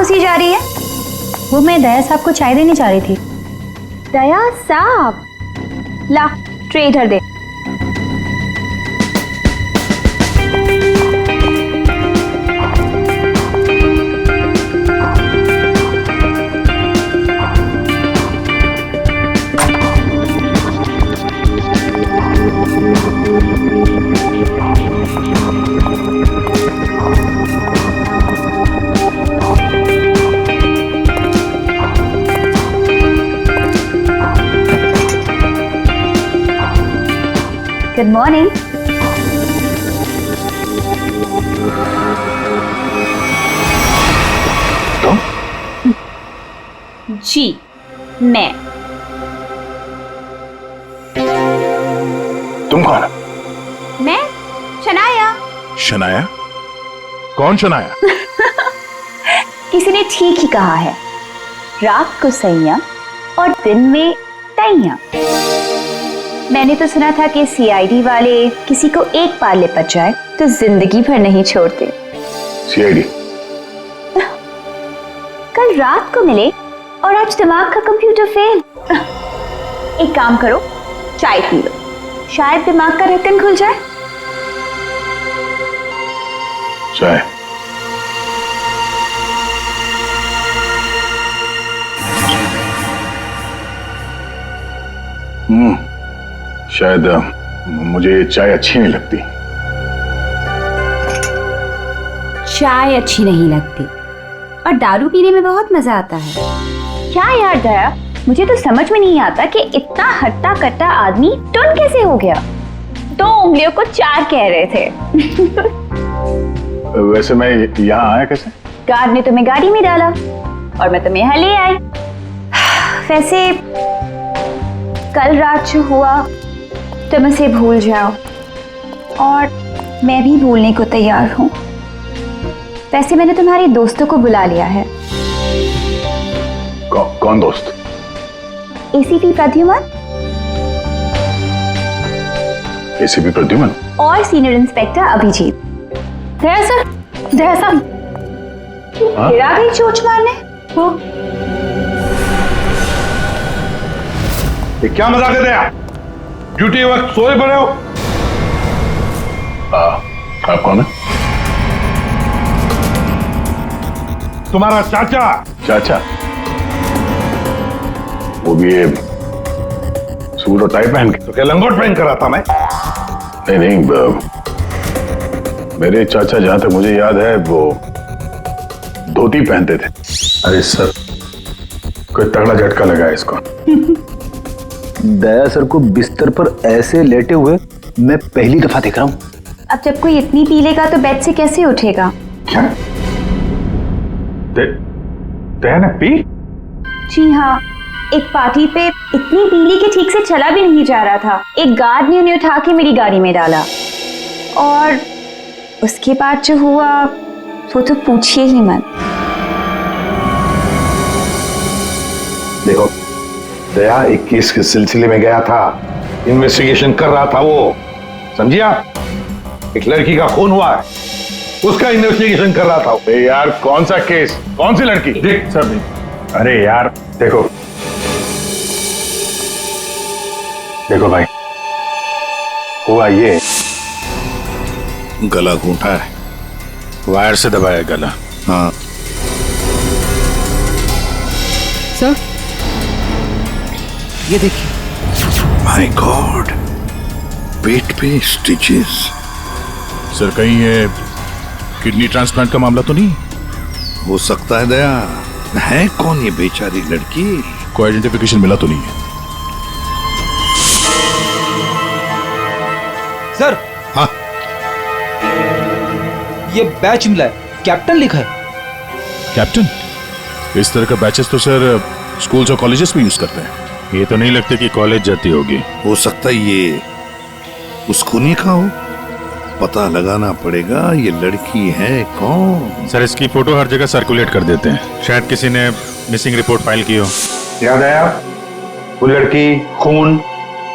घुसी जा रही है? वो मैं दया साहब को चाय देने जा रही थी। दया साहब, ला ट्रे इधर दे। Good morning. जी मैं। तुम कौन? मैं शनाया। शनाया? कौन शनाया? किसी ने ठीक ही कहा है, रात को सैया और दिन में तैया। मैंने तो सुना था कि सीआईडी वाले किसी को एक बार लिपट जाए तो जिंदगी भर नहीं छोड़ते। सीआईडी? कल रात को मिले और आज दिमाग का कंप्यूटर फेल। एक काम करो, चाय पी लो, शायद दिमाग का ढक्कन खुल जाए। चाय? शायद मुझे चाय अच्छी नहीं लगती। चाय अच्छी नहीं लगती और दारू पीने में बहुत मजा आता है। क्या यार दया, मुझे तो समझ में नहीं आता कि इतना हट्टा कट्टा आदमी टुन कैसे हो गया। 2 उंगलियों को 4 कह रहे थे। वैसे मैं यहाँ आया कैसे? गार्ड ने तुम्हें गाड़ी में डाला और मैं तुम्हें यहाँ ले आई। वैसे कल रात जो हुआ तुम उसे भूल जाओ और मैं भी भूलने को तैयार हूं। वैसे मैंने तुम्हारे दोस्तों को बुला लिया है। कौन दोस्त? एसीपी प्रद्युमन। एसीपी प्रद्युमन और सीनियर इंस्पेक्टर अभिजीत। दया सर, दया साहब, फिर आ गई चोट मारने। ये क्या मजाक है दया? ड्यूटी वक्त सोए पड़े हो? आप कौन है? तुम्हारा चाचा। चाचा? वो भी ये सूट और टाई पहन के? तो क्या लंगोट पहन कर आता मैं? नहीं, मेरे चाचा जहां तक मुझे याद है वो धोती पहनते थे। अरे सर, कोई तगड़ा झटका लगा है इसको। दया सर को बिस्तर पर ऐसे लेटे हुए मैं पहली दफा देख रहा हूँ। अब जब कोई इतनी पी लेगा तो बेड से कैसे उठेगा? क्या? दया ने पी? जी हाँ, एक पार्टी पे इतनी पीली कि ठीक से चला भी नहीं जा रहा था। एक गार्ड ने उन्हें उठा के मेरी गाड़ी में डाला और उसके बाद जो हुआ वो तो पूछिए ही मत। देखो, दया एक केस के सिलसिले में गया था, इन्वेस्टिगेशन कर रहा था वो, समझिए? एक लड़की का खून हुआ है, उसका इन्वेस्टिगेशन कर रहा था। अरे यार, कौन सा केस? कौन सी लड़की? देख सर, अरे यार देखो भाई, हुआ ये, गला घूंटा है, वायर से दबाया गला। हाँ सर, ये देखिए। माय गॉड, पेट पे स्टिचेस। सर कहीं ये किडनी ट्रांसप्लांट का मामला तो नहीं? हो सकता है दया। है कौन ये बेचारी लड़की? कोई आइडेंटिफिकेशन मिला तो नहीं है? सर, हाँ, ये बैच मिला है, कैप्टन लिखा है। कैप्टन? इस तरह का बैचेस तो सर स्कूल्स और कॉलेजेस में यूज करते हैं। ये तो नहीं लगता कि कॉलेज जाती होगी। हो सकता है ये उस खूनी का हो। पता लगाना पड़ेगा ये लड़की है कौन। सर इसकी फोटो हर जगह सर्कुलेट कर देते हैं, शायद किसी ने मिसिंग रिपोर्ट फाइल की हो। याद आया वो लड़की, खून।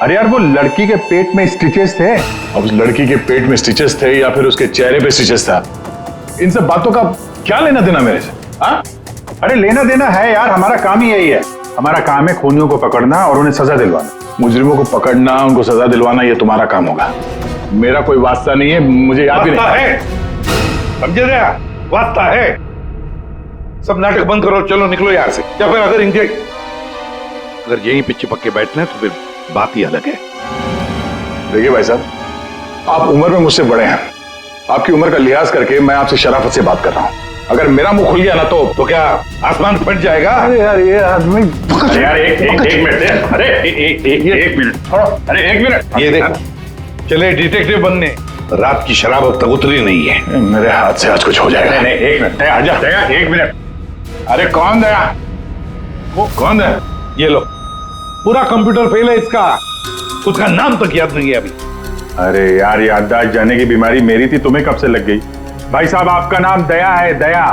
अरे यार, वो लड़की के पेट में स्टिचेस थे। अब उस लड़की के पेट में स्टिचेस थे या फिर उसके चेहरे पे स्टिचेस था, इन सब बातों का क्या लेना देना मेरे से? हाँ, अरे लेना देना है यार, हमारा काम ही यही है। हमारा काम है खूनियों को पकड़ना और उन्हें सजा दिलवाना। मुजरिमों को पकड़ना, उनको सजा दिलवाना, ये तुम्हारा काम होगा। मेरा कोई वास्ता नहीं है, मुझे याद भी नहीं है। समझे रहा? वास्ता है। सब नाटक बंद करो, चलो निकलो यहाँ से। या फिर अगर यहीं पे चिपक के बैठना है तो फिर बात ही अलग है। देखिए भाई साहब, आप उम्र में मुझसे बड़े हैं। आपकी उम्र का लिहाज करके मैं आपसे शराफत से बात कर रहा हूँ। अगर मेरा मुंह खुल गया ना तो क्या आसमान फट जाएगा? अरे यार ये आदमी, यार एक मिनट, अरे एक मिनट, अरे एक मिनट। ये देखो, चले डिटेक्टिव बनने। रात की शराब अब तक उतरी नहीं है। मेरे हाथ से आज कुछ हो जाएगा। नहीं, एक मिनट, आजा दया, एक मिनट। अरे कौन दया? वो कौन है? ये लो, पूरा कंप्यूटर फेल है इसका। उसका नाम तक याद नहीं है अभी। अरे यार, याददाश्त जाने की बीमारी मेरी थी, तुम्हें कब से लग गई? भाई साहब, आपका नाम दया है, दया।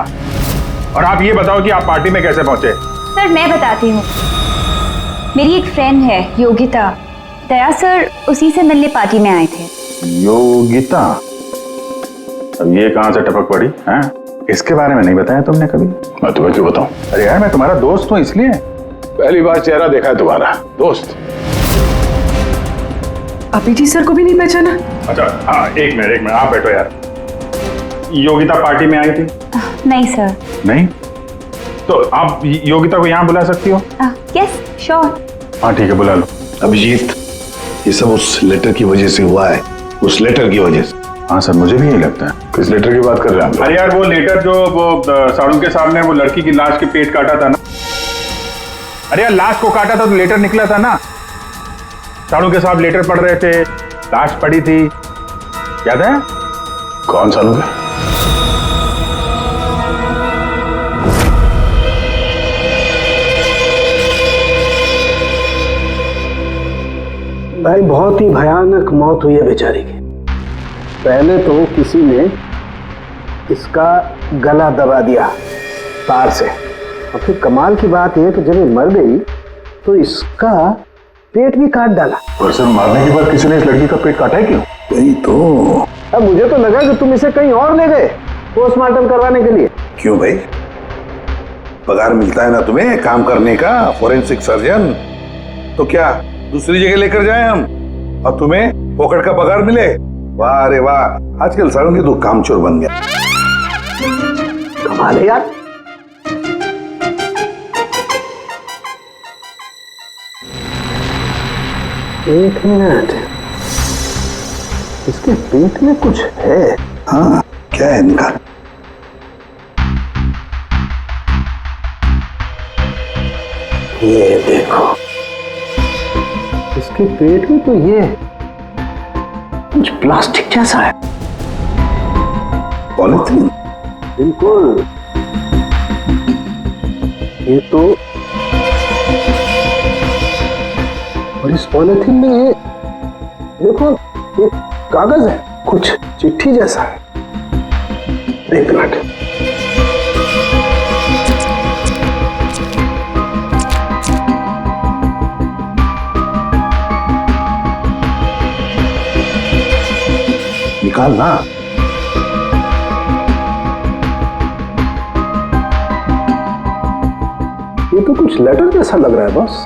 और आप ये बताओ कि आप पार्टी में कैसे पहुंचे? सर मैं बताती हूँ। मेरी एक फ्रेंड है योगिता, दया सर उसी से मिलने पार्टी में आए थे। योगिता? अब ये कहां से टपक पड़ी हैं? इसके बारे में नहीं बताया तुमने कभी? मैं तुम्हें क्यों बताऊं? अरे यार, मैं तुम्हारा दोस्त हूं, इसलिए। पहली बार चेहरा देखा है तुम्हारा। दोस्त? अभिजीत सर को भी नहीं पहचाना? अच्छा हाँ, एक मिनट, आप बैठो यार। योगिता पार्टी में आई थी? नहीं सर। नहीं? तो आप योगिता को यहाँ बुला सकती हो? Yes sure. हाँ ठीक है, बुला लो। अभिजीत, ये सब उस लेटर की वजह से हुआ है। उस लेटर की वजह से। हाँ सर, मुझे भी यही लगता है। किस लेटर की बात कर रहे हैं? अरे यार, वो लेटर जो वो साड़ू के साहब ने वो लड़की की लाश के पेट काटा था ना। अरे यार, लाश को काटा था तो लेटर निकला था ना। साड़ू के साहब लेटर पढ़ रहे थे, लाश पड़ी थी, याद है? कौन साड़ू के? भाई बहुत ही भयानक मौत हुई है बेचारी की। पहले तो किसी ने इसका गला दबा दिया तार से, और फिर कमाल की बात यह कि जब ये मर गई तो इसका पेट भी काट डाला। और सर, मारने के बाद किसी ने इस लड़की का पेट काटा है क्यों? वही तो। अब मुझे तो लगा कि तुम इसे कहीं और ले गए पोस्टमार्टम करवाने के लिए। क्यों भाई? पगार मिलता है ना तुम्हें काम करने का, फोरेंसिक सर्जन। तो क्या दूसरी जगह लेकर जाए हम और तुम्हें फोकट का पगार मिले? वाह रे वाह, आजकल सारों की तो कामचोर बन गया। कमाल है यार। एक मिनट, इसके पेट में कुछ है। हाँ, क्या है इनका? ये देखो, इसके पेट में तो ये कुछ प्लास्टिक जैसा है। पॉलीथीन? बिल्कुल। ये तो, और इस पॉलीथीन में ये देखो, एक कागज है, कुछ चिट्ठी जैसा है। एक मिनट, निकाल ना। ये तो कुछ लेटर जैसा लग रहा है बॉस।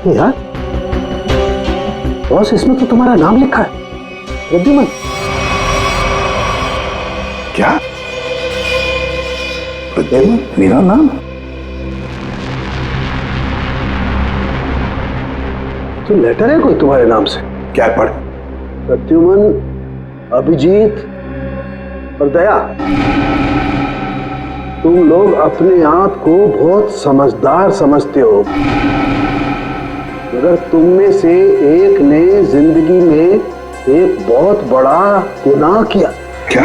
यार बॉस, इसमें तो तुम्हारा नाम लिखा है, प्रद्युमन। क्या? प्रद्युमन मेरा नाम? तो लेटर है कोई तुम्हारे नाम से? क्या पढ़? प्रद्युमन, अभिजीत और दया, तुम लोग अपने आप को बहुत समझदार समझते हो, मगर तुम में से एक ने जिंदगी में एक बहुत बड़ा गुनाह किया। क्या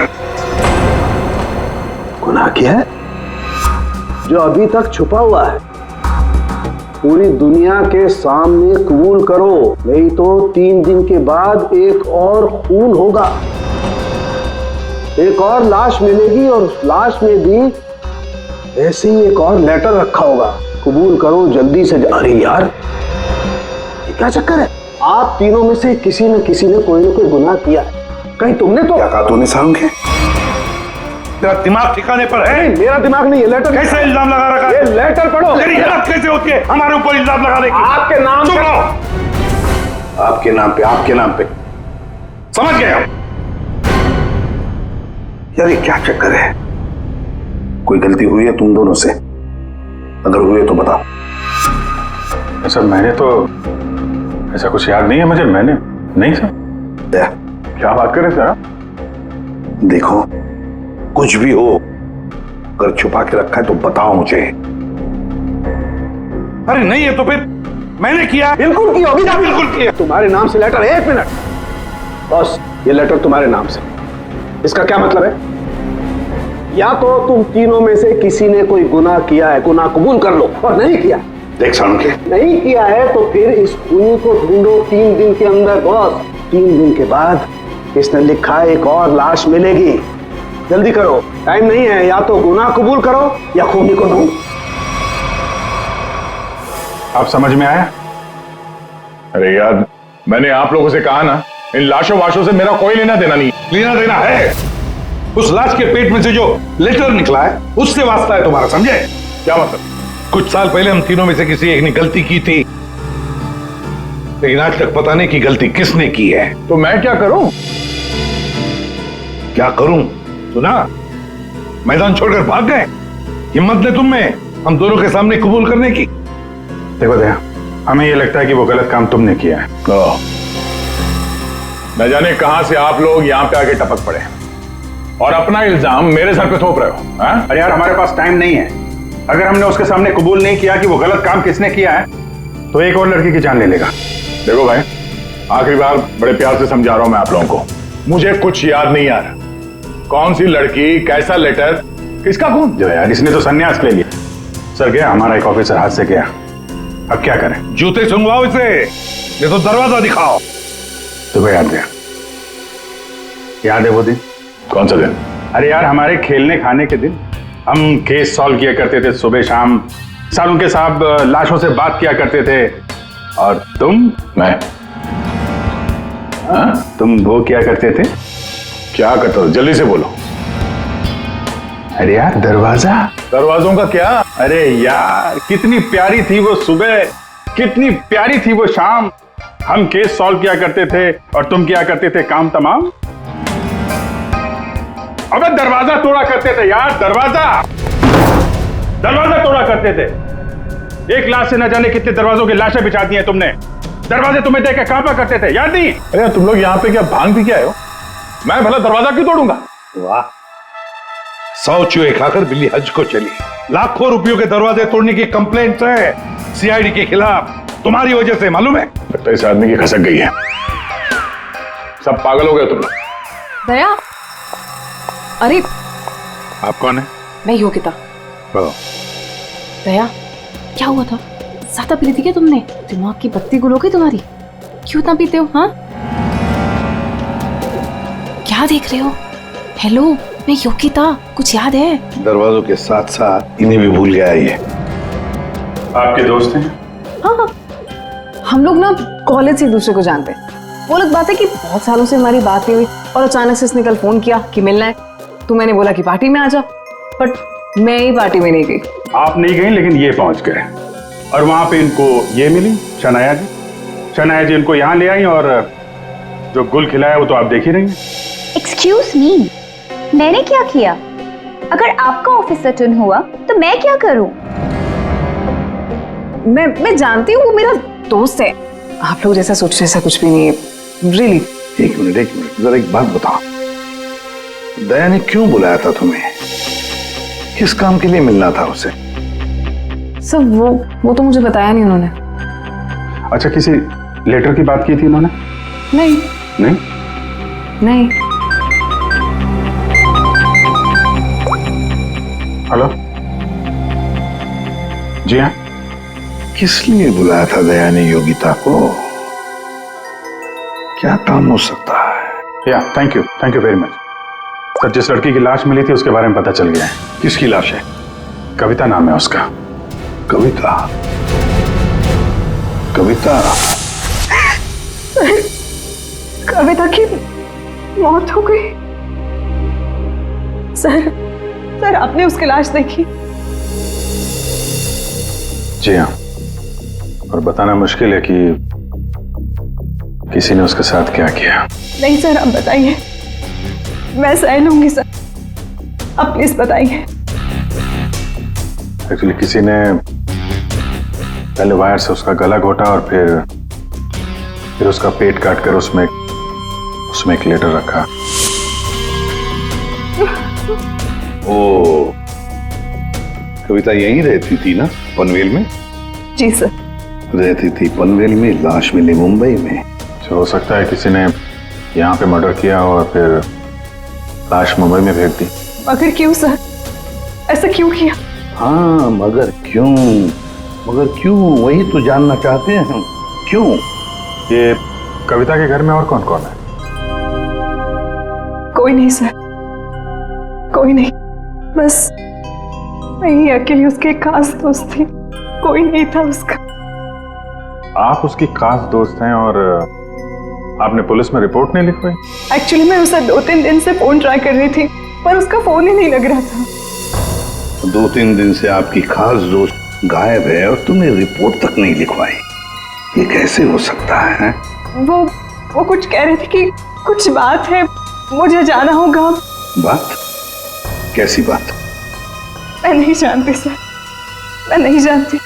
गुनाह किया है जो अभी तक छुपा हुआ है। पूरी दुनिया के सामने कबूल करो, नहीं तो 3 दिन के बाद एक और खून होगा, एक और लाश मिलेगी, और उस लाश में भी ऐसे ही एक और लेटर रखा होगा। कबूल करो जल्दी से। अरे यार, ये क्या चक्कर है? आप तीनों में से किसी न किसी ने कोई ना कोई गुनाह किया है। कहीं तुमने तो क्या कहा तूने सारुण के? तेरा दिमाग ठिकाने पर है? मेरा दिमाग नहीं है। लेटर कैसे इल्जाम लगा रखा ये है? लेटर पढ़ो। तेरी हिम्मत कैसे होती है हमारे ऊपर इल्जाम लगाने की? आपके नाम चुप पे। रहो। आपके नाम पे समझ गए हम। यार ये क्या चक्कर है? कोई गलती हुई है तुम दोनों से? अगर हुई है तो बताओ। सर मैंने तो ऐसा कुछ याद नहीं है मुझे। मैंने नहीं सर। क्या बात कर रहे सर आप? देखो कुछ भी हो अगर छुपा के रखा है तो बताओ मुझे। अरे नहीं है तो फिर मैंने किया। बिल्कुल की होगी। बिल्कुल किया। तुम्हारे नाम से लेटर। 1 मिनट बस। ये लेटर तुम्हारे नाम से, इसका क्या मतलब है? या तो तुम तीनों में से किसी ने कोई गुनाह किया है, गुनाह कबूल कर लो, और नहीं किया। देख सारुण के, नहीं किया है तो फिर इस खूनी को ढूंढो 3 दिन के अंदर। बॉस 3 दिन के बाद इसने लिखा एक और लाश मिलेगी। जल्दी करो, टाइम नहीं है। या तो गुनाह कबूल करो या खूनी को ढूंढो। आप समझ में आया? अरे यार मैंने आप लोगों से कहा ना, इन लाशों वाशों से मेरा कोई लेना देना नहीं। लेना देना है उस लाश के पेट में से जो लेटर निकला है, उससे वास्ता है तुम्हारा। समझे? क्या मतलब? कुछ साल पहले हम तीनों में से किसी एक ने गलती की थी, लेकिन आज तक पता नहीं कि गलती किसने की है। तो मैं क्या करूं? क्या करूं? सुना, मैदान छोड़कर भाग गए। हिम्मत ने तुम में हम दोनों के सामने कबूल करने की। देखो दया, हमें ये लगता है कि वो गलत काम तुमने किया है। न जाने कहां से आप लोग यहां पे आके टपक पड़े और अपना इल्जाम मेरे सर पे थोप रहे हो। हाँ? अरे यार हमारे पास टाइम नहीं है। अगर हमने उसके सामने कबूल नहीं किया कि वो गलत काम किसने किया है तो एक और लड़की की जान ले लेगा। देखो भाई, आखिरी बार बड़े प्यार से समझा रहा हूं मैं आप लोगों को। मुझे कुछ याद नहीं आ रहा। कौन सी लड़की, कैसा लेटर, किसका खून? जो यार इसने तो संन्यास ले लिया। सर गया, हमारा एक ऑफिसर हाथ से गया। अब क्या करें? जूते सुंघवाओ इसे, ये तो दरवाजा दिखाओ। तुम्हें याद है? याद है वो दिन? कौन सा दिन? अरे यार हमारे खेलने खाने के दिन हम केस सॉल्व किया करते थे सुबह शाम। सारुण के साहब लाशों से बात किया करते थे। और मैं? तुम वो किया करते थे। क्या करता था? जल्दी से बोलो। अरे यार दरवाजा। दरवाजों का क्या? अरे यार कितनी प्यारी थी वो सुबह, कितनी प्यारी थी वो शाम। हम केस सॉल्व किया करते थे और तुम किया करते थे काम तमाम। अबे दरवाजा तोड़ा करते थे यार, दरवाजा तोड़ा करते थे। एक लाश से न जाने कितने दरवाजों की लाशें बिछा दी हैं तुमने। दरवाजे तुम्हें देख के कांपा करते थे, याद नहीं? अरे तुम लोग यहाँ पे क्या भांग पी के आए हो? मैं भला दरवाजा क्यों तोड़ूंगा? वाह, 100 चूहे खाकर बिल्ली हज को चली। लाखों रुपयों के दरवाजे तोड़ने की कंप्लेंट है सीआईडी के खिलाफ, तुम्हारी वजह से। मालूम है? लगता है इस आदमी की खसक गई है। सब पागल हो गए तुम लोग। दया, अरे आप कौन है? मैं योगिता। बताओ। दया, क्या हुआ था? ज्यादा पी थी क्या तुमने? दिमाग की बत्ती गुल हो गई तुम्हारी? क्यों इतना पीते हो? हाँ, क्या देख रहे हो? हेलो, मैं योगिता। कुछ याद है? दरवाजों के साथ साथ इन्हें भी भूल गया ये। आपके दोस्त हैं? हाँ, हम लोग ना कॉलेज से एक दूसरे को जानते हैं। वो अलग बात है कि बहुत सालों से हमारी बात नहीं हुई और अचानक से इसने कल फोन किया कि मिलना है। तो मैंने बोला कि पार्टी में आ जा, बट मैं ही पार्टी में नहीं गई। आप नहीं गई लेकिन ये पहुंच गए और वहां पे इनको ये मिली शनाया जी। शनाया जी इनको यहाँ ले आई और जो गुल खिलाया वो तो आप देख ही रही हैं। एक्सक्यूज मी, मैंने क्या किया? अगर आपका ऑफिसर टर्न हुआ तो मैं क्या करूं? मैं जानती हूँ वो मेरा दोस्त है। आप लोग जैसा सोच रहे ऐसा कुछ भी नहीं है, रियली। एक मिनट, जरा एक बात बताओ, दया ने क्यों बुलाया था तुम्हें? किस काम के लिए मिलना था उसे? सर वो तो मुझे बताया नहीं उन्होंने। अच्छा, किसी लेटर की बात की थी उन्होंने? नहीं नहीं? नहीं। हेलो जी हाँ। किस लिए बुलाया था दया ने योगिता को? क्या काम हो सकता है? या thank you very much sir. जिस लड़की की लाश मिली थी उसके बारे में पता चल गया है। किसकी लाश है? कविता नाम है उसका। कविता? कविता की मौत हो गई। सर आपने उसकी लाश देखी? जी हाँ, और बताना मुश्किल है कि किसी ने उसके साथ क्या किया। नहीं सर, आप बताइए, मैं सह लूंगी सर, आप प्लीज बताइए। एक्चुअली किसी ने पहले वायर से उसका गला घोटा और फिर उसका पेट काट कर उसमें एक लेटर रखा। ओ, कविता यहीं रहती थी ना, पनवेल में? जी सर। रहती थी पनवेल में, लाश मिली मुंबई में। तो हो सकता है किसी ने यहाँ पे मर्डर किया और फिर लाश मुंबई में भेज दी। मगर क्यों सर, ऐसा क्यों किया? हाँ, मगर क्यों वही तो जानना चाहते हैं हम। क्यों? ये कविता के घर में और कौन कौन है? कोई नहीं सर, कोई नहीं, बस मैं ही अकेली उसके खास दोस्त थी, कोई नहीं था उसका। आप उसकी खास दोस्त हैं और आपने पुलिस में रिपोर्ट नहीं लिखवाई? एक्चुअली मैं उसे 2-3 दिन से फोन ट्राई कर रही थी, पर उसका फोन ही नहीं लग रहा था। 2-3 दिन से आपकी खास दोस्त गायब है और तुमने रिपोर्ट तक नहीं लिखवाई, ये कैसे हो सकता है? वो कुछ कह रहे थे कि कुछ बात है, मुझे जाना होगा। बात? कैसी बात? मैं नहीं जानती सर, मैं नहीं जानती,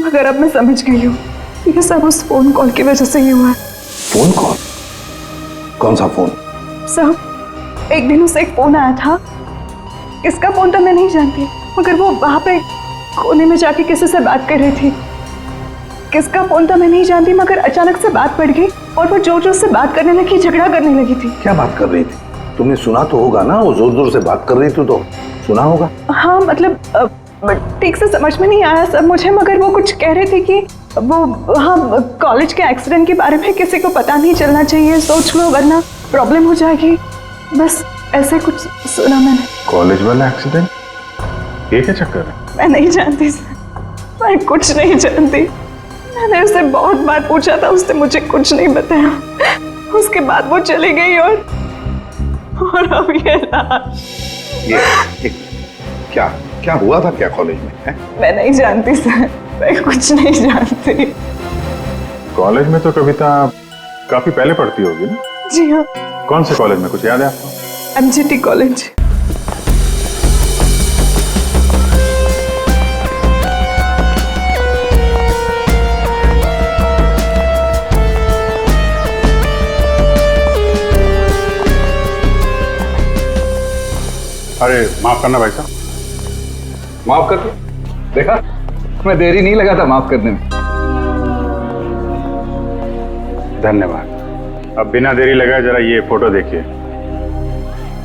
मगर अब मैं समझ गई हूँ ये सब उस फोन कॉल की वजह से ही हुआ है। Phone call? कौन सा फोन? सर, एक दिन उसे एक फोन आया था, किसका फोन था मैं नहीं जानती, मगर वो वहां पे कोने में जाके किसी से बात कर रही थी। किसका फोन था मैं नहीं जानती, मगर अचानक से बात बढ़ गई और वो जोर जोर से बात करने लगी, झगड़ा करने लगी थी। क्या बात कर रही थी? तुमने सुना तो होगा ना, वो जोर जोर से बात कर रही थी तो सुना होगा। हाँ, मतलब ठीक से समझ में नहीं आया सब मुझे, मगर वो कुछ कह रहे थे कि वो हाँ कॉलेज के एक्सीडेंट के बारे में किसी को पता नहीं चलना चाहिए, सोच लो वरना प्रॉब्लम हो जाएगी, बस ऐसे कुछ सुना मैंने। कॉलेज वाला एक्सीडेंट? ये क्या चक्कर है? मैं नहीं जानती सर, मैं कुछ नहीं जानती। मैंने उससे बहुत बार पूछा था, उसने मुझे कुछ नहीं बताया। उसके बाद वो चली गई और अब ये लाश। ये क्या हुआ था क्या कॉलेज में है? मैं नहीं जानती सर, मैं कुछ नहीं जानती। कॉलेज में तो कविता काफी पहले पढ़ती होगी ना? जी हाँ। कौन से कॉलेज में, कुछ याद है आपको? MGT college. अरे माफ करना भाई साहब। माफ कर दो। देखा, मैं देरी नहीं लगा था माफ करने में। धन्यवाद। अब बिना देरी लगाए जरा ये फोटो देखिए।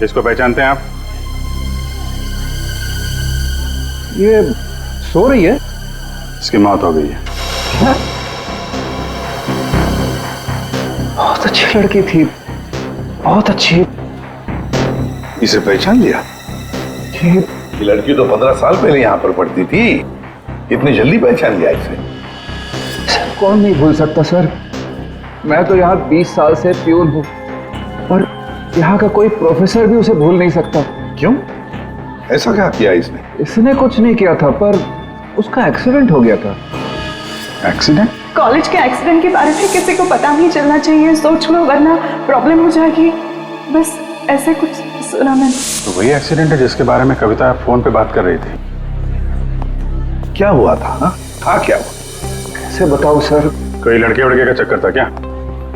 इसको पहचानते हैं आप? ये सो रही है? इसकी मौत हो गई है। बहुत अच्छी लड़की थी, बहुत अच्छी। इसे पहचान लिया? ये लड़की तो 15 साल पहले यहाँ पर पढ़ती थी, इतनी जल्दी पहचान लिया इसे? कौन नहीं भूल सकता सर, मैं तो यहाँ 20 साल से प्यून हूँ और यहाँ का कोई प्रोफेसर भी उसे भूल नहीं सकता। क्यों? ऐसा क्या किया इसने? इसने कुछ नहीं किया था, पर उसका एक्सीडेंट हो गया था। एक्सीडेंट? कॉलेज के एक्सीडेंट के बारे में किसी को पता नहीं चलना चाहिए, सोच लो वरना प्रॉब्लम हो जाएगी, बस ऐसे कुछ सुना मैंने। तो वही एक्सीडेंट है जिसके बारे में कविता फोन पे बात कर रही थी। क्या हुआ था? हाँ, था क्या हुआ? कैसे बताऊं सर? कोई लड़के वड़के का चक्कर था क्या?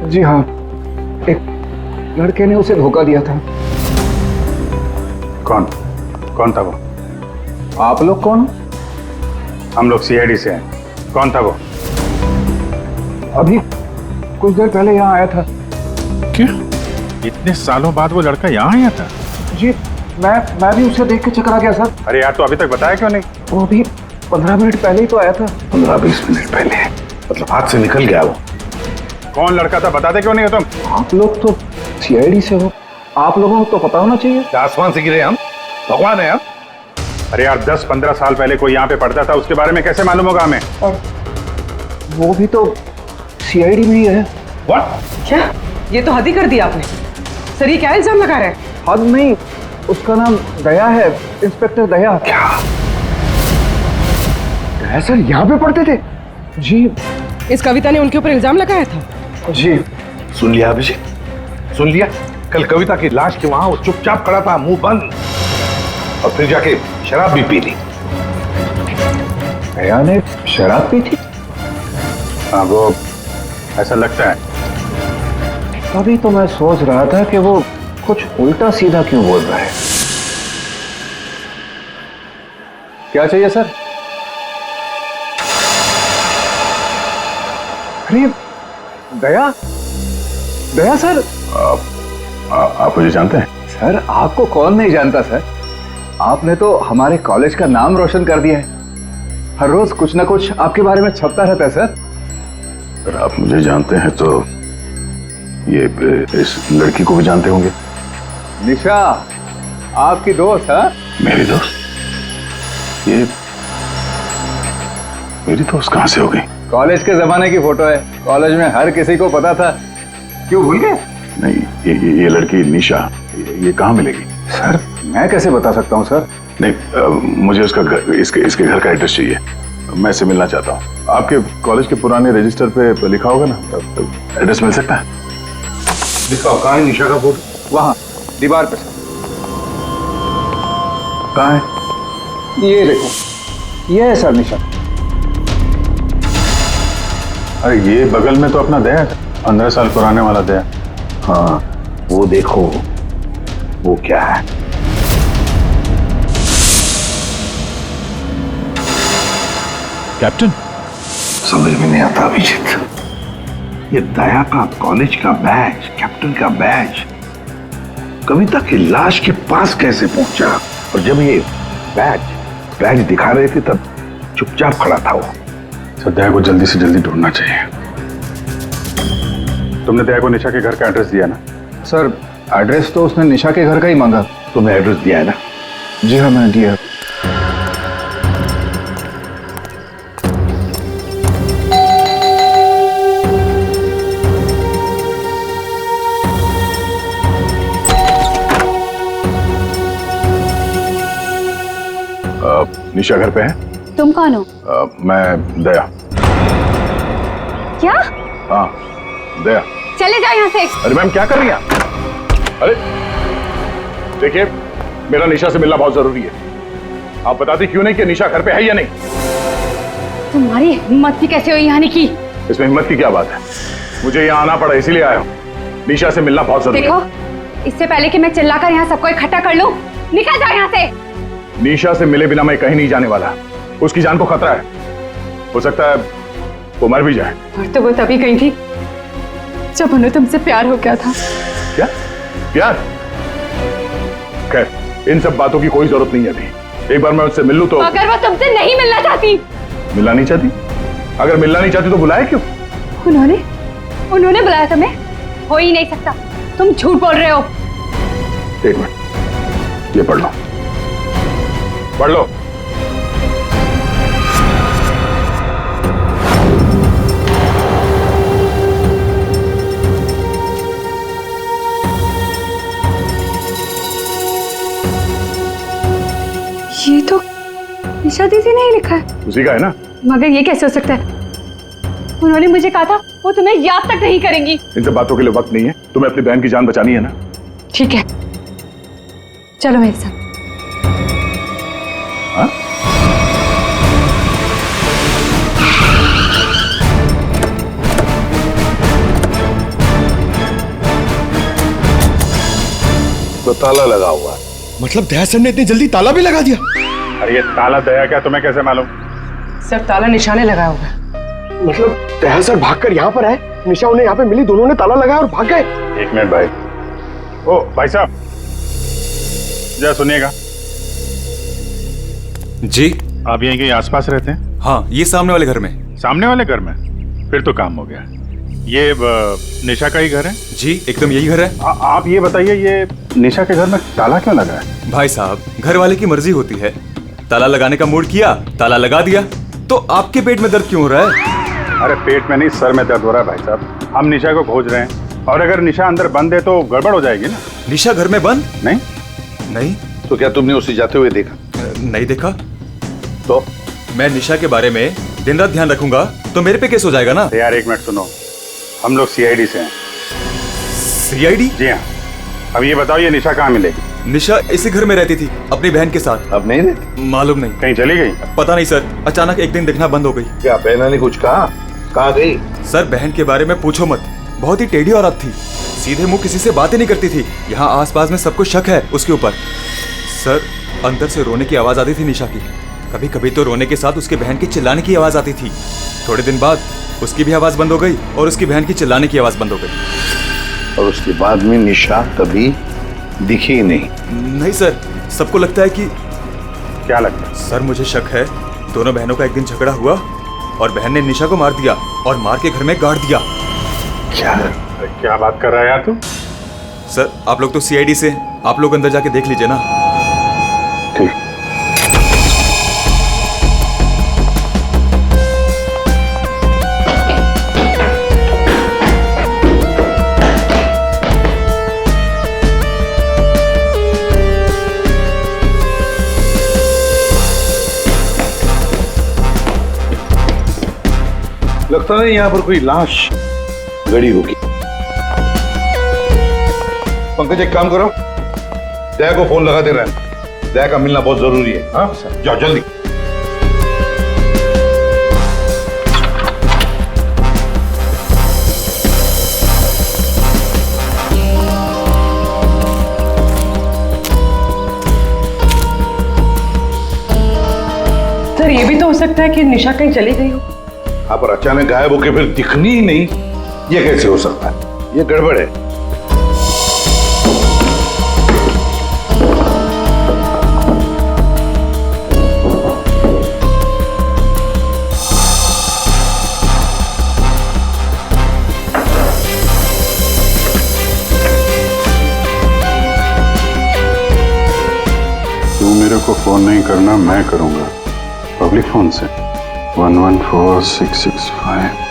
जी हाँ, एक लड़के ने उसे धोखा दिया था। कौन था वो? आप लोग कौन? हम लोग CID से हैं। कौन था वो? अभी कुछ देर पहले यहाँ आया था। क्या? इतने सालों बाद वो लड़का यहाँ आया था? जी, मैं भी उसे देख के चकरा गया सर। अरे यार, तो अभी तक बताया क्यों नहीं? वो अभी 15 मिनट पहले ही तो आया था। 15-20 मिनट पहले? मतलब हाथ से निकल गया वो? कौन लड़का था बताते क्यों नहीं हो तुम? आप लोग तो CID से हो, आप लोगों को तो पता होना चाहिए। आसमान से गिरे हम? भगवान है हम? अरे यार, 10-15 साल पहले कोई यहाँ पे पढ़ता था, उसके बारे में कैसे मालूम होगा हमें? और वो भी तो CID में ही है। What? क्या? ये तो हद ही कर दिया आपने। सर ये क्या इल्जाम लगा रहे हैं? हद नहीं, उसका नाम दया है, इंस्पेक्टर दया। क्या? दया सर यहाँ पे पढ़ते थे? जी इस कविता ने उनके ऊपर इल्जाम लगाया था। जी। सुन लिया अभिषेक, सुन लिया? कल कविता की लाश के वहां वो चुपचाप खड़ा था, मुंह बंद, और फिर जाके शराब भी पी ली। दया ने शराब पी थी? हाँ, वो ऐसा लगता है। तभी तो मैं सोच रहा था कि वो कुछ उल्टा सीधा क्यों बोल रहा है। क्या चाहिए सर? अरे दया, दया सर। आप मुझे जानते हैं? सर आपको कौन नहीं जानता सर, आपने तो हमारे कॉलेज का नाम रोशन कर दिया है। हर रोज कुछ ना कुछ आपके बारे में छपता रहता है सर। अगर आप मुझे जानते हैं तो ये इस लड़की को भी जानते होंगे। निशा आपकी दोस्त है? मेरी दोस्त? ये मेरी दोस्त कहां से हो गई? कॉलेज के जमाने की फोटो है, कॉलेज में हर किसी को पता था। क्यों भूल गए? नहीं, ये लड़की निशा, ये कहाँ मिलेगी? सर मैं कैसे बता सकता हूँ सर? नहीं, मुझे उसका घर, इसके घर का एड्रेस चाहिए। मैं इससे मिलना चाहता हूँ। आपके कॉलेज के पुराने रजिस्टर पे लिखा होगा ना, एड्रेस मिल सकता है? दिखाओ, कहाँ है निशा का फोटो? वहां दीवार पे सर। कहाँ है? ये देखो, ये है सर निशा। अरे ये बगल में तो अपना दया है, 15 साल पुराने वाला दया। हाँ, वो देखो, वो क्या है? कैप्टन, समझ में नहीं आता अभिजीत। ये दया का कॉलेज का बैज, कैप्टन का बैज, कविता की लाश के पास कैसे पहुंचा? और जब ये बैज दिखा रहे थे तब चुपचाप खड़ा था वो। सर दया को जल्दी से जल्दी ढूंढना चाहिए। तुमने दया को निशा के घर का एड्रेस दिया ना? सर एड्रेस तो उसने निशा के घर का ही मांगा। तुमने एड्रेस दिया है ना? जी हाँ मैंने दिया। निशा घर पे है? तुम कौन हो? मैं दया। क्या? हाँ दया। चले जाओ यहाँ से। अरे मैम क्या कर रही हैं? अरे देखिए, मेरा निशा से मिलना बहुत जरूरी है। आप बताती क्यों नहीं कि निशा घर पे है या नहीं? तुम्हारी हिम्मत ही कैसे हुई यहाँ आने की? इसमें हिम्मत की क्या बात है? मुझे यहाँ आना पड़ा इसीलिए आया हूँ। निशा से मिलना बहुत जरूरी है। देखो, इससे पहले कि मैं चिल्लाकर यहाँ सबको इकट्ठा कर लूं, निकल जाओ यहाँ से। निशा से मिले बिना मैं कहीं नहीं जाने वाला। उसकी जान को खतरा है, हो सकता है वो मर भी जाए। और तो वो तभी गई थी जब उन्हें तुमसे प्यार हो गया था। क्या प्यार? खैर, इन सब बातों की कोई जरूरत नहीं है अभी। एक बार मैं उससे मिल लूं तो। अगर वो तुमसे नहीं मिलना चाहती? मिलना नहीं चाहती? अगर मिलना नहीं चाहती तो बुलाया क्यों? उन्होंने बुलाया तुम्हें? हो ही नहीं सकता, तुम झूठ बोल रहे हो। एक मिनट, ये पढ़ लो, पढ़ लो। ये तो निशा दीदी ने ही लिखा है। उसी का है ना? मगर ये कैसे हो सकता है? उन्होंने मुझे कहा था वो तुम्हें याद तक नहीं करेंगी। इन सब बातों के लिए वक्त नहीं है। तुम्हें अपनी बहन की जान बचानी है ना? ठीक है, चलो मेरे साथ। हाँ? तो ताला लगा हुआ है। मतलब दया सर ने इतनी जल्दी ताला भी लगा दिया? अरे ये ताला दया क्या, तुम्हें कैसे मालूम? सिर्फ ताला निशाने लगाया होगा। मतलब दया सर भागकर यहाँ पर आए, निशा उन्हें यहाँ पे मिली, दोनों ने ताला लगाया और भाग गए। एक मिनट भाई। ओ भाई साहब, जरा सुनिएगा। जी? आप यहीं के आसपास रहते हैं? हाँ, ये सामने वाले घर में। सामने वाले घर में? फिर तो काम हो गया। ये निशा का ही घर है? जी, एकदम यही घर है। आप ये बताइए, ये निशा के घर में ताला क्यों लगा है? भाई साहब, घर वाले की मर्जी होती है। ताला लगाने का मूड किया, ताला लगा दिया। तो आपके पेट में दर्द क्यों हो रहा है? अरे पेट में नहीं, सर में दर्द हो रहा है भाई साहब। हम निशा को खोज रहे हैं और अगर निशा अंदर बंद है तो गड़बड़ हो जाएगी ना। निशा घर में बंद? नहीं। तो क्या तुमने उसे जाते हुए देखा? नहीं देखा। तो मैं निशा के बारे में दिन रात ध्यान रखूंगा तो मेरे पे केस हो जाएगा ना। यार एक मिनट सुनो, हम लोग सीआईडी से हैं। सीआईडी? जी हाँ। अब ये बताओ, ये निशा कहाँ मिलेगी? निशा इसी घर में रहती थी अपनी बहन के साथ। अब नहीं रहती? मालूम नहीं। कहीं चली गई? पता नहीं सर, अचानक एक दिन दिखना बंद हो गई। क्या बहना ने कुछ कहा? कहाँ गई? सर बहन के बारे में पूछो मत, बहुत ही टेढ़ी औरत थी, सीधे मुंह किसी से बातें नहीं करती थी। यहाँ आसपास में सबको शक है उसके ऊपर। सर अंदर से रोने की आवाज आती थी निशा की, कभी कभी तो रोने के साथ उसके बहन की चिल्लाने की आवाज आती थी। थोड़े दिन बाद उसकी भी आवाज बंद हो गई और उसकी बहन की चिल्लाने की आवाज बंद हो गई। और उसके बाद में निशा कभी दिखी ही नहीं? नहीं सर, सबको लगता है कि। क्या लगता है? सर मुझे शक है दोनों बहनों का एक दिन झगड़ा हुआ और बहन ने निशा को मार दिया और मार के घर में गाड़ दिया। क्या बात कर रहा है यार तू? सर आप लोग तो सीआईडी से, आप लोग अंदर जाके देख लीजिए ना। ठीक। लगता नहीं यहाँ पर कोई लाश गड़ी होगी। पंकज एक काम करो, दया को फोन लगाते रहना, दया का मिलना बहुत जरूरी है। हाँ जाओ जल्दी। सर ये भी तो हो सकता है कि निशा कहीं चली गई हो। हाँ पर अचानक गायब होके फिर दिखनी ही नहीं, ये कैसे हो सकता है? ये गड़बड़ है। तू मेरे को फोन नहीं करना, मैं करूंगा पब्लिक फोन से। 114665।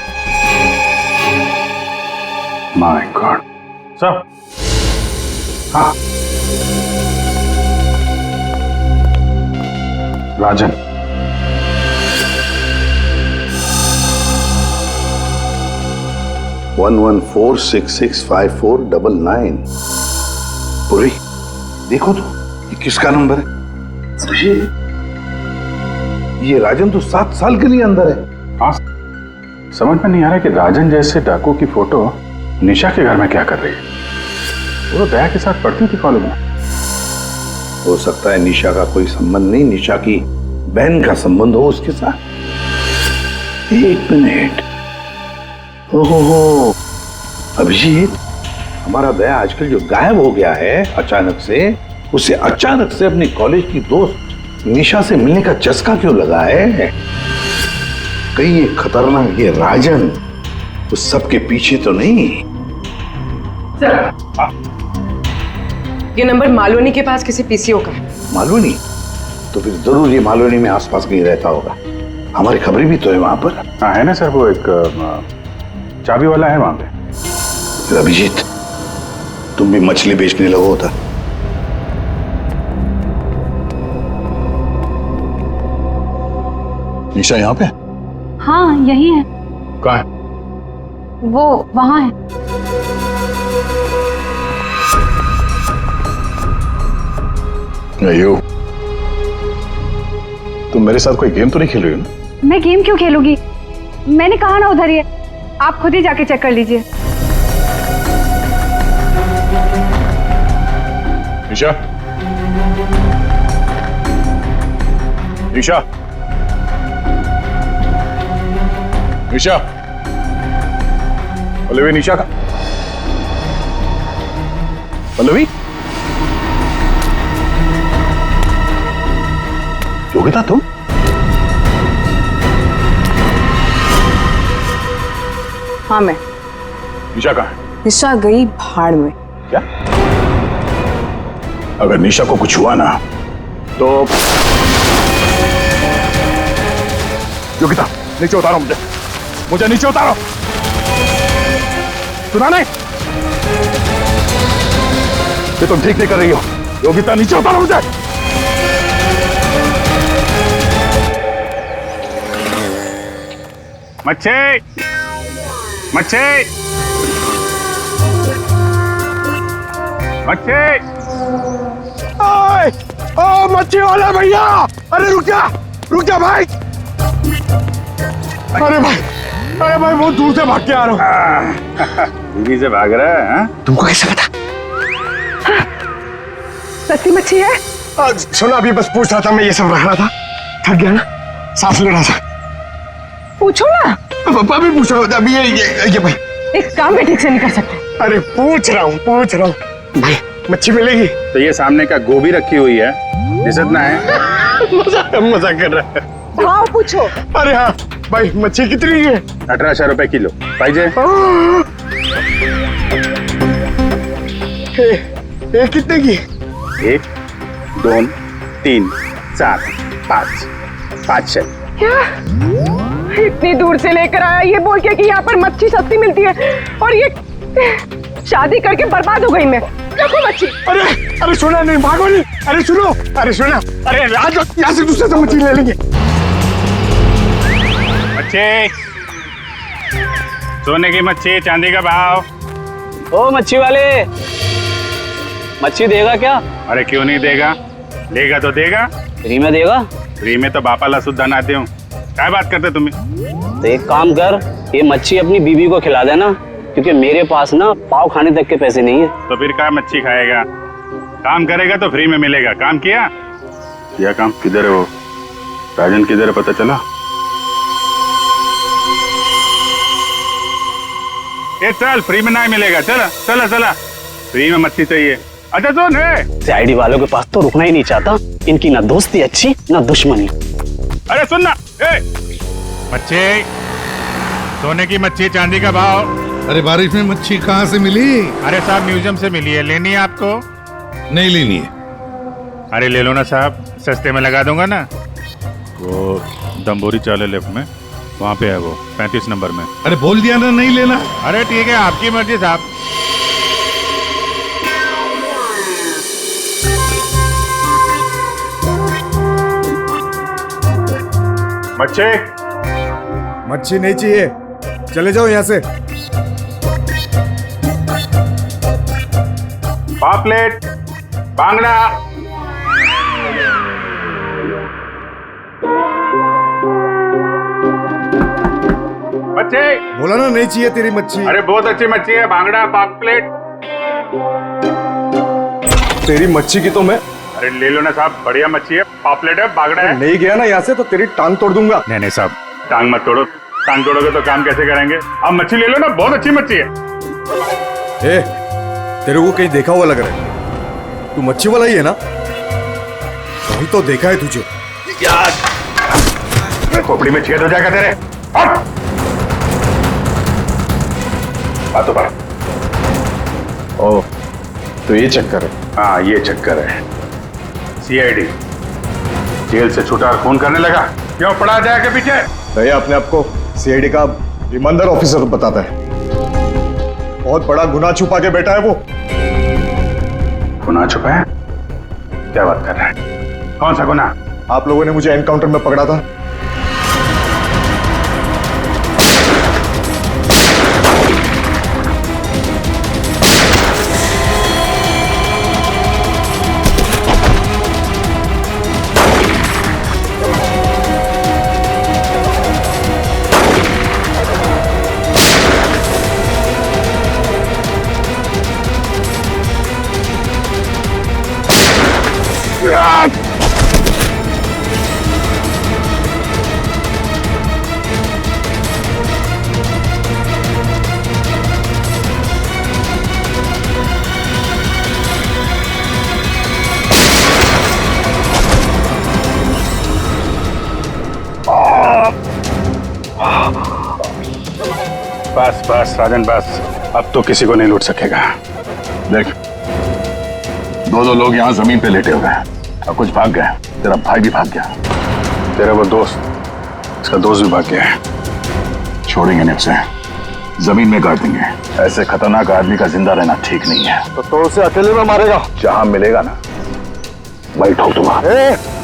My God. सर। हाँ राजन। वन 114665499। पूरी देखो तो ये किसका नंबर है? ये राजन तो 7 साल के लिए अंदर है। हाँ, समझ में नहीं आ रहा कि राजन जैसे डाकू की फोटो निशा के घर में क्या कर रही है। वो तो दया के साथ पढ़ती थी कॉलेज में। हो सकता है निशा का कोई संबंध नहीं, निशा की बहन का संबंध हो उसके साथ। एक मिनट। ओहो अभिजीत, हमारा दया आजकल जो गायब हो गया है अचानक से, उसे अचानक से अपनी कॉलेज की दोस्त निशा से मिलने का चस्का क्यों लगा है? कहीं ये खतरनाक ये राजन उस सब के पीछे तो नहीं? ये नंबर मालवनी के पास किसी पीसीओ का है। मालवनी? तो फिर जरूर ये मालवनी में आसपास कहीं रहता होगा। हमारी खबरें भी तो है वहां पर। हाँ है ना सर, वो एक चाबी वाला है वहां पे। अभिजीत तुम भी मछली बेचने लगो होता। निशा यहाँ पे? हाँ यही है। कहाँ है? वो वहां है। अयो, तुम मेरे साथ कोई गेम तो नहीं खेल रही हो ना? मैं गेम क्यों खेलूंगी? मैंने कहा ना उधर ही है, आप खुद ही जाके चेक कर लीजिए। निशा, निशा, निशा, पल्लवी, निशा का पल्लवी, योगिता तुम? हाँ मैं। निशा कहाँ है? निशा गई भाड़ में। क्या? अगर निशा को कुछ हुआ ना तो योगिता नीचे उतारो, मुझे नीचे उतारो। सुना नहीं? ये तुम ठीक नहीं कर रही हो। योगिता नीचे उतारो मुझे। मच्छी मच्छी मच्छी। ओ मच्छी वाला भैया, अरे रुक जा भाई। अरे भाई बहुत दूर से भाग के आ रहा हूँ। दीदी से भाग रहा है? तुमको कैसे पता? सस्ती मच्छी है। सुना, अभी बस पूछ रहा था, मैं ये सब रख रहा था, थक गया ना, सांस ले रहा था। पूछो ना। पापा भी पूछ रहा था अभी। ये भाई एक काम भी ठीक से नहीं कर सकते। अरे पूछ रहा हूँ भाई, मच्छी मिलेगी? तो ये सामने का गोभी रखी हुई है, दिसत ना है? मजाक कर रहा है। भाव पूछो। अरे हाँ भाई, मच्छी कितनी है? 1800 रुपए किलो पाहिजे। ये कितने की? 1 2 3 4 5 500। क्या इतनी दूर से लेकर आया ये बोल के कि यहाँ पर मच्छी सस्ती मिलती है, और ये शादी करके बर्बाद हो गई मैं। देखो मच्छी। अरे सुना नहीं, भागो नहीं। अरे सुनो, अरे सुना, अरे आज यहाँ से दूसरे से मच्छी ले लेंगे। मच्छी, सोने की मच्छी, चांदी का भाव। ओ मच्छी वाले, मच्छी देगा क्या? अरे क्यों नहीं देगा, लेगा तो देगा। फ्री में देगा? फ्री में तो बापाला सुद्धा ना दे। क्या बात करते तुम्हें? तो एक काम कर, ये मच्छी अपनी बीवी को खिला देना, क्योंकि मेरे पास ना पाव खाने तक के पैसे नहीं है। तो फिर क्या मच्छी खाएगा? काम करेगा तो फ्री में मिलेगा। काम किया काम? किधर है वो राजन, किधर है पता चला? ये चल, फ्री में नहीं मिलेगा। चला फ्री में मच्छी चाहिए। अच्छा सुन है, सीआईडी वालों के पास तो रुकना ही नहीं चाहता। इनकी ना दोस्ती अच्छी ना दुश्मनी। अरे सुन ना, मच्छी, सोने की मच्छी, चांदी का भाव। अरे बारिश में मच्छी कहाँ से मिली? अरे साहब म्यूजियम से मिली है, लेनी है आपको? नहीं लेनी है। अरे ले लो ना साहब, सस्ते में लगा दूंगा ना। वो दम्बोरी चाले लेफ्ट में, वहाँ पे है वो 35 नंबर में। अरे बोल दिया ना नहीं लेना। अरे ठीक है, आपकी मर्जी साहब। मच्छी नहीं चाहिए, चले जाओ यहाँ से। पापलेट, बांगड़ा। मच्छी बोला ना नहीं चाहिए तेरी मच्छी। अरे बहुत अच्छी मच्छी है, बांगड़ा, पापलेट। तेरी मच्छी की तो मैं। अरे ले लो ना साहब, बढ़िया मच्छी है, पापलेट है, बांगड़ा है। नहीं गया ना यहाँ से तो तेरी टांग तोड़ दूंगा। नहीं साहब, टांग मत तोड़ो। टांग तोड़ोगे तो काम कैसे करेंगे? आप मच्छी ले लो ना, बहुत अच्छी मच्छी है। तेरे को कहीं देखा हुआ लग रहा है, तू मच्छी वाला ही है ना? कहीं तो देखा है तुझे यार। खोपड़ी में छेद हो जाएगा तेरे। हट! बातों पर। ओ, तो ये चक्कर है? हाँ ये चक्कर है। सीआईडी जेल से छूटा और खून करने लगा, क्यों पड़ा जाएगा पीछे? दया अपने आप को सीआईडी का ईमानदार ऑफिसर बताता है। बहुत बड़ा गुनाह छुपा के बैठा है वो। गुनाह छुपा है? क्या बात कर रहा है? कौन सा गुनाह? आप लोगों ने मुझे एनकाउंटर में पकड़ा था। बस बस राजन बस, अब तो किसी को नहीं लूट सकेगा। देख, दो लोग यहाँ जमीन पे लेटे हुए हैं और कुछ भाग गए। तेरा भाई भी भाग गया, तेरा वो दोस्त, इसका दोस्त भी भाग गया है। छोड़ेंगे नहीं उसे। जमीन में गाड़ देंगे। ऐसे खतरनाक आदमी का जिंदा रहना ठीक नहीं है। तो उसे अकेले में मारेगा? जहां मिलेगा ना वही ठोक दूंगा।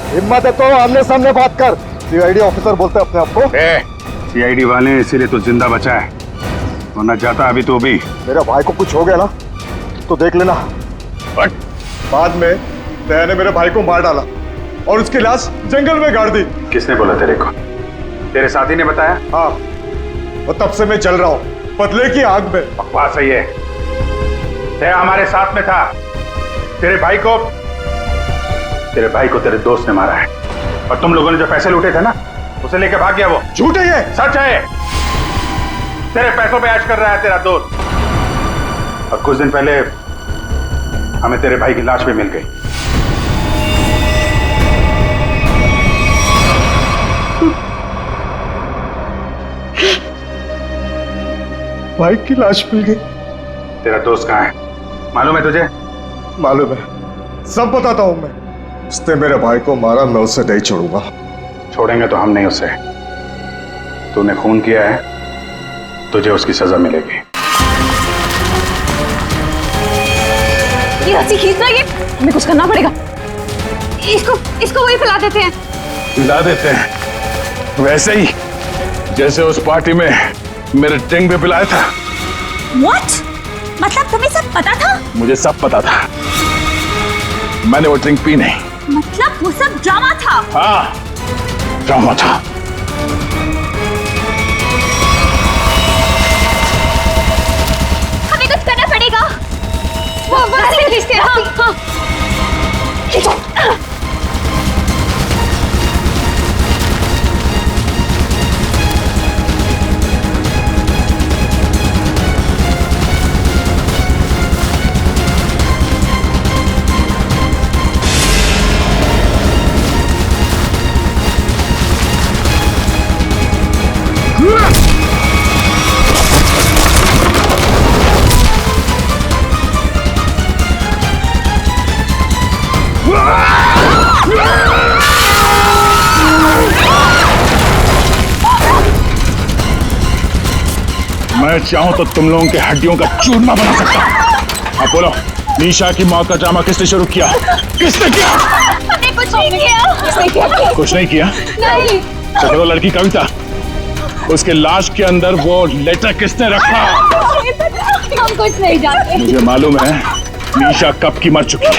हिम्मत है तो आमने सामने बात कर। सीआईडी ऑफिसर बोलते अपने आप को। सीआईडी वाले इसीलिए तो जिंदा बचा है, वरना जाता अभी तो भी। मेरे भाई को कुछ हो गया ना तो देख लेना। बाद में दया ने मेरे भाई को मार डाला और उसकी लाश जंगल में गाड़ दी। किसने बोला तेरे को? तेरे साथी ने बताया? हाँ, और तब से मैं जल रहा हूँ बदले की आग में। बकवास है ये। दया हमारे साथ में था। तेरे भाई को तेरे दोस्त ने मारा है, और तुम लोगों ने जो पैसे लूटे थे ना उसे लेके भाग गया वो। झूठ है ये? सच है। तेरे पैसों पे ऐश कर रहा है तेरा दोस्त। और कुछ दिन पहले हमें तेरे भाई की लाश भी मिल गई। भाई की लाश मिल गई? तेरा दोस्त कहाँ है मालूम है तुझे? मालूम है, सब बताता हूं मैं। उसने मेरे भाई को मारा, मैं उसे नहीं छोड़ूंगा। छोड़ेंगे तो हम नहीं उसे। तूने खून किया है, तुझे उसकी सजा मिलेगी। ये रस्सी खींच रही है, हमें कुछ करना पड़ेगा। इसको वही फैला देते हैं। हिला देते हैं वैसे ही जैसे उस पार्टी में मेरे टिंग पे पिलाया था। What? मतलब तुम्हें सब पता था? मुझे सब पता था, मैंने वो ड्रिंक पी नहीं। मतलब वो सब ड्रामा था? हाँ, ड्रामा था। हमें कुछ करना पड़ेगा। वो खींचते हैं। हाँ। खींचो। मैं चाहूं तो तुम लोगों के हड्डियों का चूरमा बना सकता हूं। अब बोलो, निशा की मौत का ड्रामा किसने शुरू किया? किसने किया? हमने कुछ नहीं किया। कुछ नहीं किया? नहीं। तो वो लड़की कविता, उसके लाश के अंदर वो लेटर किसने रखा? हम कुछ नहीं जानते। मुझे मालूम है निशा कब की मर चुकी है।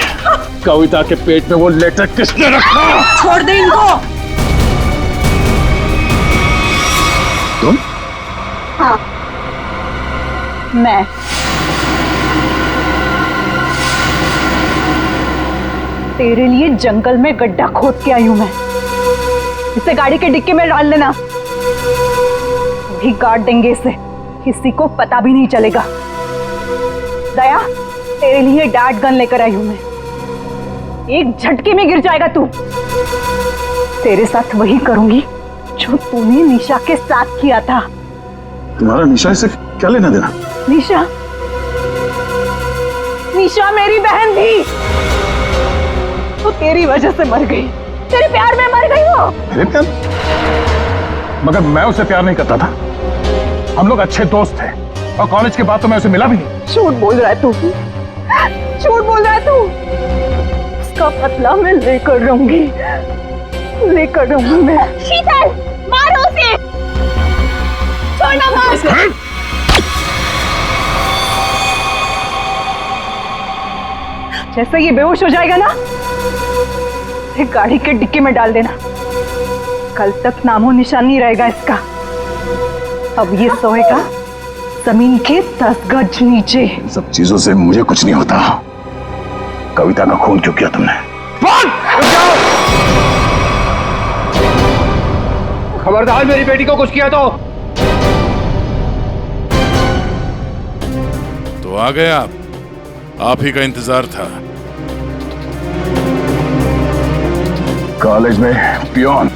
कविता के पेट में वो लेटर किसने रखा? छोड़ दे इनको। तुम? हाँ, मैं। तेरे लिए जंगल में गड्ढा खोद के आई हूं मैं। इसे गाड़ी के डिक्की में डाल देना, भी गाड़ देंगे इसे, किसी को पता भी नहीं चलेगा। दया, तेरे लिए डैड गन लेकर आई हूं मैं। एक झटके में गिर जाएगा तू। तेरे साथ वही करूंगी जो तूने निशा के साथ किया था। तुम्हारा निशा से क्या लेना देना? निशा मेरी बहन थी, वो तेरी वजह से मर गई। तेरे प्यार में मर गई वो। मेरे प्यार? मगर मैं उसे प्यार नहीं करता था। हम लोग अच्छे दोस्त थे, और कॉलेज के बाद तो मैं उसे मिला भी नहीं। झूठ बोल रहा है तू, झूठ बोल रहा है तू। उसका बदला मैं लेकर रहूंगी मैं। शीतल, मारो उसे। छोड़ना मार। जैसे ये बेहोश हो जाएगा ना, एक गाड़ी के डिक्की में डाल देना। कल तक नामो निशान नहीं रहेगा इसका। अब ये सोएगा जमीन के 10 गज नीचे। इन सब चीजों से मुझे कुछ नहीं होता। कविता का खून क्यों किया तुमने? खबरदार मेरी बेटी को कुछ किया तो आ गए आप ही का इंतजार था। कॉलेज में पियोन,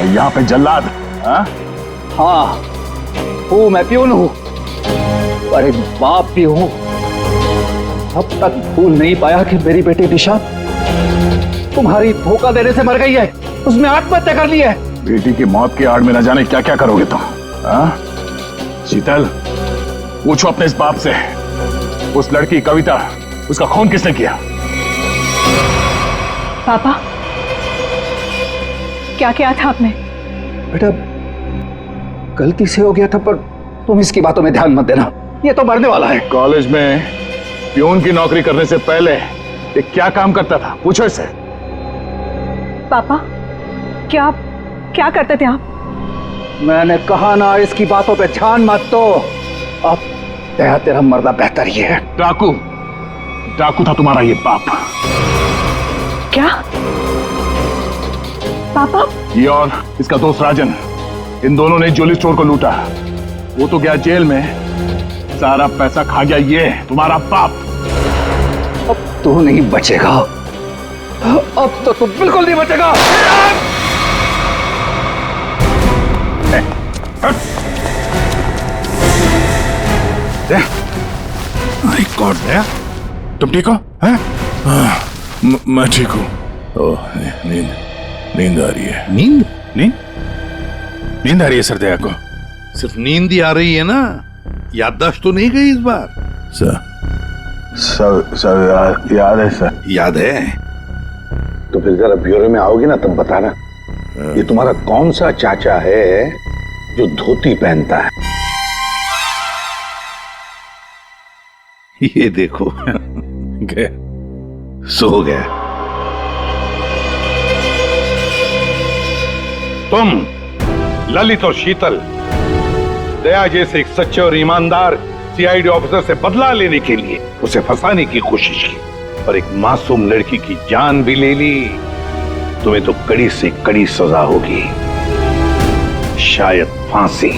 यहाँ पे जल्लाद। हाँ, हूँ मैं पियोन हूँ, पर एक बाप भी हूँ। अब तक भूल नहीं पाया कि मेरी बेटी निशा तुम्हारी धोखा देने से मर गई है। उसने आत्महत्या कर ली है। बेटी की मौत की आड़ में न जाने क्या क्या करोगे तुम? हाँ? शीतल, पूछो अपने इस बाप से, उस लड़की कविता, उसका खून किसने किया? पापा, क्या किया था आपने? बेटा, गलती से हो गया था, पर तुम इसकी बातों में ध्यान मत देना, ये तो मरने वाला है। कॉलेज में प्यून की नौकरी करने से पहले ये क्या काम करता था? पूछो इससे। पापा, क्या क्या करते थे आप? मैंने कहा ना, इसकी बातों पे ध्यान मत दो। अब तेरा मरना बेहतर ही है। डाकू था तुम्हारा ये बाप। क्या पापा? ये और इसका दोस्त राजन, इन दोनों ने ज्वेलरी स्टोर को लूटा। वो तो गया जेल में, सारा पैसा खा गया ये तुम्हारा बाप। अब तू नहीं बचेगा, अब तो तू बिल्कुल नहीं बचेगा। माय गॉड, दया, तुम ठीक हो? हैं? मैं ठीक हूँ। ओह, नींद आ रही है। नींद आ रही है सर दया को। सिर्फ नींद ही आ रही है ना, याददाश्त तो नहीं गई इस बार? सब याद है सर। याद है तो फिर जरा ब्यूरो में आओगे ना, तब बताना ये तुम्हारा कौन सा चाचा है जो धोती पहनता है। ये देखो गया, सो गया। तुम ललित और शीतल दया जैसे एक सच्चे और ईमानदार सीआईडी ऑफिसर से बदला लेने के लिए उसे फंसाने की कोशिश की और एक मासूम लड़की की जान भी ले ली। तुम्हें तो कड़ी से कड़ी सजा होगी, शायद फांसी।